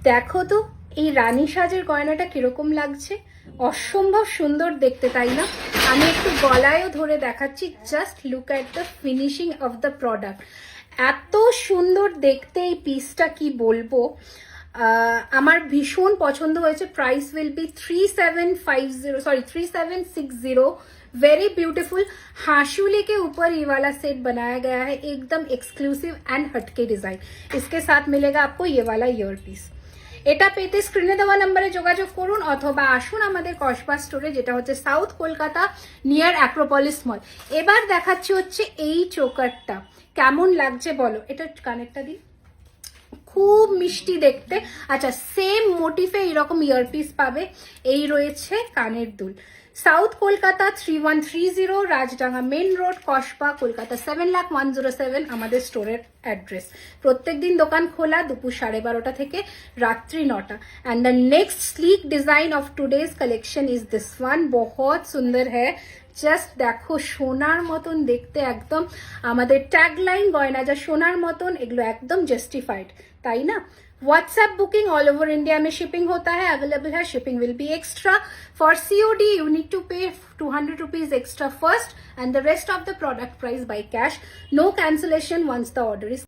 দেখো তো এই রানী সাজের গয়নাটা কিরকম লাগছে, অসম্ভব সুন্দর দেখতে, তাই না? আমি একটু গলায়ও ধরে দেখাচ্ছি, just look at the finishing of the product. এত সুন্দর দেখতে এই পিসটা, কি বলবো, আমার ভীষণ পছন্দ হয়েছে। Price will be 3760 very beautiful. हाशुली के ऊपर ये वाला सेट बनाया गया है, एकदम एक्सक्लूसिव एंड हटके डिजाइन। इसके साथ मिलेगा आपको ये वाला ईयर पीस। এটা পেতে স্ক্রিনে দেওয়া নম্বরে যোগাযোগ করুন অথবা আসুন আমাদের কসবা স্টোরে, যেটা হচ্ছে সাউথ কলকাতা নিয়ার অ্যাক্রোপলিস মল। এবার দেখাচ্ছি হচ্ছে এই চোকারটা, কেমন লাগছে বলো। এটা কানেরটা দিই, খুব মিষ্টি দেখতে। আচ্ছা, সেম মোটিফে এরকম ইয়ারপিস পাবে। এই রয়েছে কানের দুল। South Kolkata 3130 Rajdanga main road, Kasba, Kolkata 7,01,07 আমাদের স্টোরের অ্যাড্রেস। প্রত্যেক দিন দোকান খোলা দুপুর 12:30 থেকে রাত্রি 9টা। And the next sleek design of today's collection is this one. बहुत सुंदर है, জাস্ট দেখো, সোনার মতন দেখতে একদম। আমাদের ট্যাগলাইন গয়না যা সোনার মতন, এগুলো একদম জাস্টিফাইড, তাই না? WhatsApp booking all over India में शिपिंग होता है, अवेलेबल है। Shipping will be extra. For COD you need to pay 200 rupees extra first and the rest of the product price by cash. No cancellation once the order is